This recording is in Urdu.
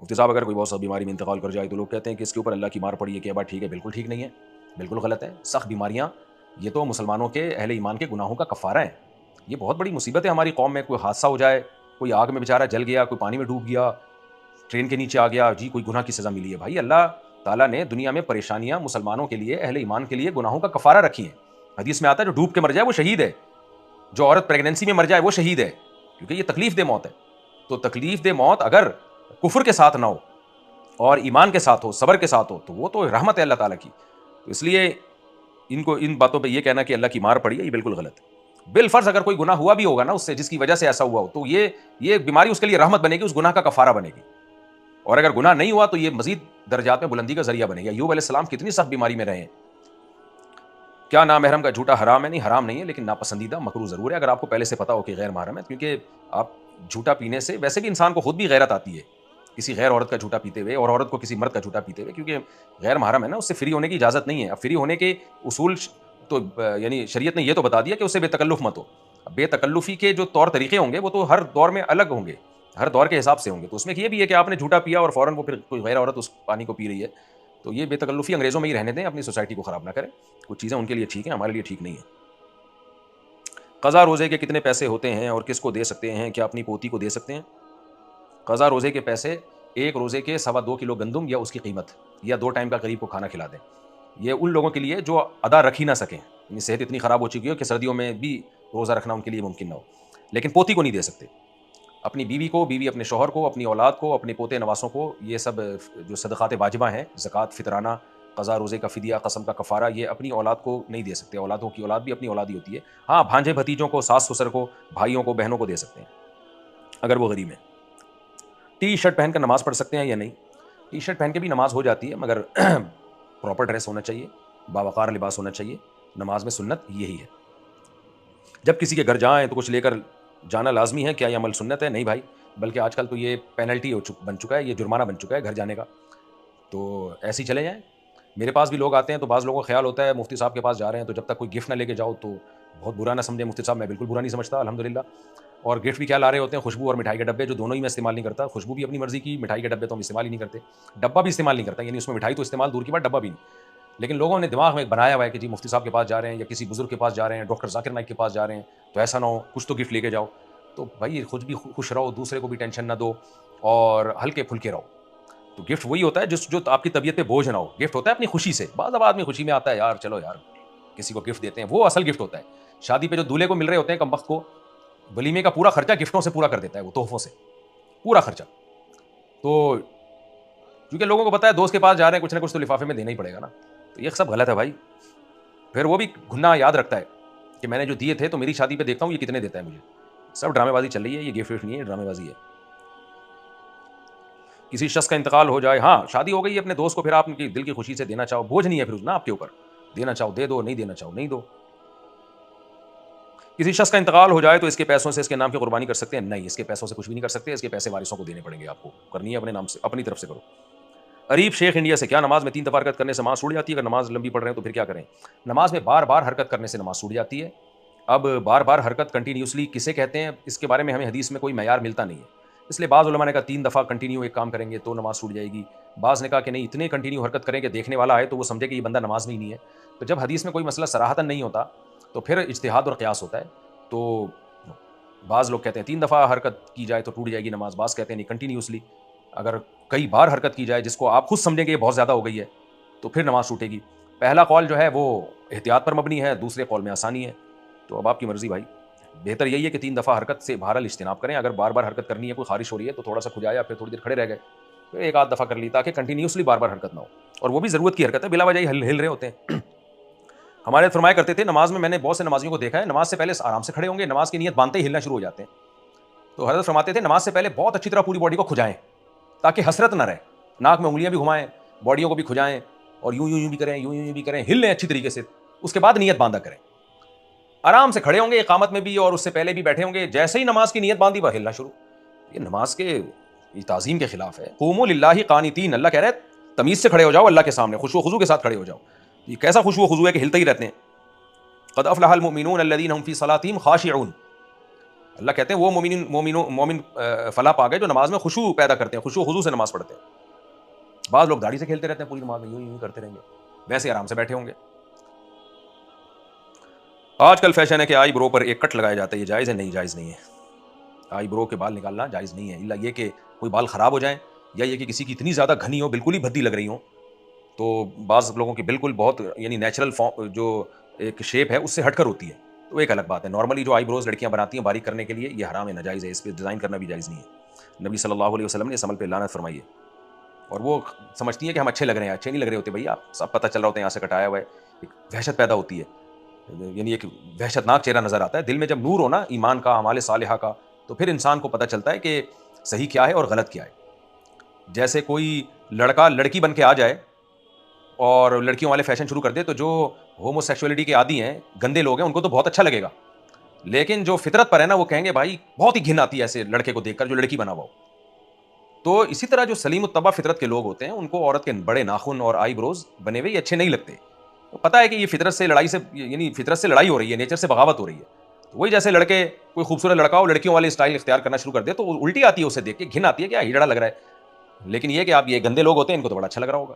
مفتی صاحب اگر کوئی بہت سخت بیماری میں انتقال کر جائے تو لوگ کہتے ہیں کہ اس کے اوپر اللہ کی مار پڑی ہے، کیا بات ٹھیک ہے؟ بالکل ٹھیک نہیں ہے، بالکل غلط ہے. سخت بیماریاں یہ تو مسلمانوں کے اہل ایمان کے گناہوں کا کفارہ ہے. یہ بہت بڑی مصیبت ہے ہماری قوم میں. کوئی حادثہ ہو جائے، کوئی آگ میں بیچارہ جل گیا، کوئی پانی میں ڈوب گیا، ٹرین کے نیچے آ گیا، جی کوئی گناہ کی سزا ملی ہے. بھائی اللہ تعالیٰ نے دنیا میں پریشانیاں مسلمانوں کے لیے، اہل ایمان کے لیے گناہوں کا کفارہ رکھی ہیں. حدیث میں آتا ہے جو ڈوب کے مر جائے وہ شہید ہے، جو عورت پریگننسی میں مر جائے وہ شہید ہے، کیونکہ یہ تکلیف دہ موت ہے. تو تکلیف دہ موت اگر کفر کے ساتھ نہ ہو اور ایمان کے ساتھ ہو، صبر کے ساتھ ہو، تو وہ تو رحمت ہے اللہ تعالیٰ کی. تو اس لیے ان باتوں پہ یہ کہنا کہ اللہ کی مار پڑی ہے، یہ بالکل غلط ہے. بالفرض اگر کوئی گناہ ہوا بھی ہوگا نا اس سے، جس کی وجہ سے ایسا ہوا ہو، تو یہ بیماری اس کے لیے رحمت بنے گی، اس گناہ کا کفارہ بنے گی. اور اگر گناہ نہیں ہوا تو یہ مزید درجات میں بلندی کا ذریعہ بنے گی. ایوب علیہ السلام کتنی سخت بیماری میں رہے ہیں. کیا نامحرم کا جھوٹا حرام ہے؟ نہیں، حرام نہیں ہے، لیکن ناپسندیدہ، مکروہ ضرور ہے اگر آپ کو پہلے سے پتا ہو کہ غیر محرم ہے. کیونکہ آپ جھوٹا پینے سے ویسے بھی انسان کو خود بھی غیرت آتی ہے کسی غیر عورت کا جھوٹا پیتے ہوئے، اور عورت کو کسی مرد کا جھوٹا پیتے ہوئے، کیونکہ غیر محرم ہے نا، اس سے فری ہونے کی اجازت نہیں ہے. اب فری ہونے کے اصول تو یعنی شریعت نے یہ تو بتا دیا کہ اس سے بے تکلف مت ہو. بے تکلفی کے جو طور طریقے ہوں گے وہ تو ہر دور میں الگ ہوں گے، ہر دور کے حساب سے ہوں گے. تو اس میں یہ بھی ہے کہ آپ نے جھوٹا پیا اور فوراً وہ پھر کوئی غیر عورت اس پانی کو پی رہی ہے، تو یہ بے تکلفی انگریزوں میں ہی رہنے دیں، اپنی سوسائٹی کو خراب نہ کریں. کچھ چیزیں ان کے لیے ٹھیک ہیں، ہمارے لیے ٹھیک نہیں ہے. قضا روزے کے کتنے پیسے ہوتے ہیں اور کس کو دے سکتے ہیں؟ کیا اپنی پوتی کو دے سکتے ہیں؟ قضا روزے کے پیسے ایک روزے کے 2.25 کلو گندم یا اس کی قیمت، یا 2 ٹائم کا غریب کو کھانا کھلا دیں. یہ ان لوگوں کے لیے جو ادا رکھ ہی نہ سکیں، یعنی صحت اتنی خراب ہو چکی ہو کہ سردیوں میں بھی روزہ رکھنا ان کے لیے ممکن نہ ہو. لیکن پوتی کو نہیں دے سکتے. اپنی بیوی کو، بیوی اپنے شوہر کو، اپنی اولاد کو، اپنے پوتے نواسوں کو، یہ سب جو صدقات واجبہ ہیں، زکوٰۃ، فطرانہ، قضا روزے کا فدیہ، قسم کا کفارہ، یہ اپنی اولاد کو نہیں دے سکتے. اولادوں کی اولاد بھی اپنی اولاد ہی ہوتی ہے. ہاں، بھانجے بھتیجوں کو، ساس سسر کو، بھائیوں کو، بہنوں کو دے سکتے ہیں اگر وہ غریب ہیں. ٹی شرٹ پہن کر نماز پڑھ سکتے ہیں یا نہیں؟ ٹی شرٹ پہن کے بھی نماز ہو جاتی ہے، مگر پراپر ڈریس ہونا چاہیے، باوقار لباس ہونا چاہیے. نماز میں سنت یہی ہے. جب کسی کے گھر جائیں تو کچھ لے کر جانا لازمی ہے، کیا یہ عمل سنت ہے؟ نہیں بھائی، بلکہ آج کل تو یہ پینلٹی بن چکا ہے، یہ جرمانہ بن چکا ہے گھر جانے کا. تو ایسے ہی چلے جائیں. میرے پاس بھی لوگ آتے ہیں تو بعض لوگوں کا خیال ہوتا ہے مفتی صاحب کے پاس جا رہے ہیں تو جب تک کوئی گفٹ نہ لے کے جاؤ تو بہت برا نہ سمجھے. مفتی صاحب میں بالکل برا نہیں سمجھتا الحمدللہ. اور گفٹ بھی کیا لا رہے ہوتے ہیں؟ خوشبو اور مٹھائی کے ڈبے، جو دونوں ہی میں استعمال نہیں کرتا. خوشبو بھی اپنی مرضی کی، مٹھائی کے ڈبے تو ہم استعمال ہی نہیں کرتے. ڈبہ بھی استعمال نہیں کرتا، یعنی اس میں مٹھائی تو استعمال دور کی بات، ڈبہ بھی نہیں. لیکن لوگوں نے دماغ میں بنایا ہوا ہے کہ جی مفتی صاحب کے پاس جا رہے ہیں یا کسی بزرگ کے پاس جا رہے ہیں، ڈاکٹر ذاکر نائک کے پاس جا رہے ہیں، تو ایسا نہ ہو کچھ تو گفٹ لے کے جاؤ. تو بھائی خود بھی خوش رہو، دوسرے کو بھی ٹینشن نہ دو، اور ہلکے پھلکے رہو. تو گفٹ وہی ہوتا ہے جو آپ کی طبیعت پہ بوجھ نہ ہو. گفٹ ہوتا ہے اپنی خوشی سے. بعض آدمی خوشی میں آتا ہے یار چلو یار کسی کو گفٹ دیتے ہیں، وہ اصل گفٹ ہوتا ہے. شادی پہ جو دولہے کو مل رہے ہوتے ہیں کمبخت کو، ولیمے کا پورا خرچہ گفٹوں سے پورا کر دیتا ہے، وہ تحفوں سے پورا خرچہ. تو کیونکہ لوگوں کو پتا ہے دوست کے پاس جا رہے ہیں، کچھ نہ کچھ تو لفافے میں دینا ہی پڑے گا نا. تو یہ سب غلط ہے بھائی. پھر وہ بھی گناہ یاد رکھتا ہے کہ میں نے جو دیے تھے تو میری شادی پہ دیکھتا ہوں یہ کتنے دیتا ہے مجھے. سب ڈرامے بازی چل رہی ہے، یہ گفٹ نہیں ہے، ڈرامے بازی ہے. کسی شخص کا انتقال ہو جائے، ہاں شادی ہو گئی ہے اپنے دوست کو، پھر آپ ان کی دل کی خوشی سے دینا چاہو، بوجھ نہیں ہے پھر نا آپ کے اوپر. دینا چاہو دے دو، نہیں دینا چاہو نہیں دو. کسی شخص کا انتقال ہو جائے تو اس کے پیسوں سے اس کے نام کی قربانی کر سکتے ہیں؟ نہیں، اس کے پیسوں سے کچھ بھی نہیں کر سکتے. اس کے پیسے وارثوں کو دینے پڑیں گے. آپ کو کرنی ہے اپنے نام سے، اپنی طرف سے کرو. عریب شیخ انڈیا سے، کیا نماز میں 3 دفعہ حرکت کرنے سے نماز ٹوٹ جاتی ہے؟ اگر نماز لمبی پڑھ رہے ہیں تو پھر کیا کریں؟ نماز میں بار بار حرکت کرنے سے نماز ٹوٹ جاتی ہے. اب بار بار حرکت کنٹینیوسلی کسے کہتے ہیں، اس کے بارے میں ہمیں حدیث میں کوئی معیار ملتا نہیں ہے. اس لیے بعض علماء نے کہا 3 دفعہ کنٹینیو ایک کام کریں گے تو نماز ٹوٹ جائے گی. بعض نے کہا کہ نہیں، اتنے کنٹینیو حرکت کریں کہ دیکھنے والا آئے تو وہ سمجھے کہ یہ بندہ نماز میں ہی نہیں ہے. تو جب حدیث میں کوئی مسئلہ صراحتاً نہیں ہوتا تو پھر اجتہاد اور قیاس ہوتا ہے. تو بعض لوگ کہتے ہیں 3 دفعہ حرکت کی جائے تو ٹوٹ جائے گی نماز، بعض کہتے ہیں نہیں کنٹینیوسلی اگر کئی بار حرکت کی جائے جس کو آپ خود سمجھیں گے یہ بہت زیادہ ہو گئی ہے تو پھر نماز ٹوٹے گی. پہلا قول جو ہے وہ احتیاط پر مبنی ہے، دوسرے قول میں آسانی ہے. تو اب آپ کی مرضی بھائی. بہتر یہی ہے کہ 3 دفعہ حرکت سے بہرحال اجتناب کریں. اگر بار بار حرکت کرنی ہے، کوئی خارش ہو رہی ہے تو تھوڑا سا کھجایا، پھر تھوڑی دیر کھڑے رہ گئے، پھر ایک آدھ دفعہ کر لی، تاکہ کنٹینیوسلی بار بار حرکت نہ ہو. اور وہ بھی ضرورت کی حرکت ہے، بلا وجہ ہی ہل رہے ہوتے ہیں. ہمارے فرمایا کرتے تھے نماز میں نے بہت سے نمازیوں کو دیکھا ہے نماز سے پہلے آرام سے کھڑے ہوں گے، نماز کی نیت باندھتے ہی ہلنا شروع ہو جاتے ہیں. تو حضرت فرماتے تھے نماز سے پہلے بہت اچھی طرح پوری باڈی کو کھجائیں تاکہ حسرت نہ رہے. ناک میں انگلیاں بھی گھمائیں، باڈیوں کو بھی کھجائیں، اور یوں بھی کریں، یوں بھی کریں، ہل لیں اچھی طریقے سے. اس کے بعد نیت باندھا کریں. آرام سے کھڑے ہوں گے اقامت میں بھی اور اس سے پہلے بھی بیٹھے ہوں گے، جیسے ہی نماز کی نیت باندھی وہ ہلنا شروع. یہ نماز کے تعظیم کے خلاف ہے. قوموا للہ قانتین، اللہ کہہ رہے ہیں تمیز سے کھڑے ہو جاؤ اللہ کے سامنے، خشوع و خضوع کے ساتھ کھڑے ہو جاؤ. یہ کیسا خشوع و خضوع ہے کہ ہلتے ہی رہتے ہیں. قد افلح المؤمنون الذین هم فی صلاتہم خاشعون. اللہ کہتے ہیں وہ مومن فلاح پا گئے جو نماز میں خشوع پیدا کرتے ہیں، خشوع و خضوع سے نماز پڑھتے ہیں. بعض لوگ داڑھی سے کھیلتے رہتے ہیں پوری نماز میں، یوں یوں کرتے رہیں گے، ویسے آرام سے بیٹھے ہوں گے. آج کل فیشن ہے کہ آئی برو پر ایک کٹ لگایا جاتا ہے، یہ جائز ہے؟ نہیں، جائز نہیں ہے. آئی برو کے بال نکالنا جائز نہیں ہے، الا یہ کہ کوئی بال خراب ہو جائیں، یا یہ کہ کسی کی اتنی زیادہ گھنی ہو، بالکل ہی بھدی لگ رہی ہوں. تو بعض لوگوں کی بالکل بہت یعنی نیچرل جو ایک شیپ ہے اس سے ہٹ کر ہوتی ہے، تو ایک الگ بات ہے. نارملی جو آئی بروز لڑکیاں بناتی ہیں باریک کرنے کے لیے، یہ حرام ہے، ناجائز ہے، اس پہ ڈیزائن کرنا بھی جائز نہیں ہے. نبی صلی اللہ علیہ وسلم نے اس عمل پہ لعنت فرمائی ہے. اور وہ سمجھتی ہیں کہ ہم اچھے لگ رہے ہیں، اچھے نہیں لگ رہے ہوتے بھائی، آپ سب پتہ چل رہا ہوتا ہے یہاں سے کٹایا ہوا ہے. ایک وحشت پیدا ہوتی ہے، یعنی ایک وحشتناک چہرہ نظر آتا ہے. دل میں جب نور ہو نا ایمان کا، اعمال صالحہ کا، تو پھر انسان کو پتہ چلتا ہے کہ صحیح کیا ہے اور غلط کیا ہے. جیسے کوئی لڑکا لڑکی بن کے آ جائے اور لڑکیوں والے فیشن شروع کر دے، تو جو ہومو سیکسولیٹی کے عادی ہیں، گندے لوگ ہیں، ان کو تو بہت اچھا لگے گا. لیکن جو فطرت پر ہے نا، وہ کہیں گے بھائی بہت ہی گھن آتی ہے ایسے لڑکے کو دیکھ کر جو لڑکی بنا ہوا ہو. تو اسی طرح جو سلیم الطبع فطرت کے لوگ ہوتے ہیں، ان کو عورت کے بڑے ناخن اور آئی بروز بنے ہوئے یہ اچھے نہیں لگتے. پتہ ہے کہ یہ فطرت سے یعنی فطرت سے لڑائی ہو رہی ہے، نیچر سے بغاوت ہو رہی ہے. تو وہی جیسے لڑکے، کوئی خوبصورت لڑکا ہو لڑکیوں والے اسٹائل اختیار کرنا شروع کر دے، تو الٹی آتی ہے اسے دیکھ کے، گھن آتی ہے کہ ہجڑا لگ رہا ہے. لیکن یہ کہ آپ یہ گندے لوگ ہوتے ہیں، ان کو تو بڑا اچھا لگ رہا ہوگا.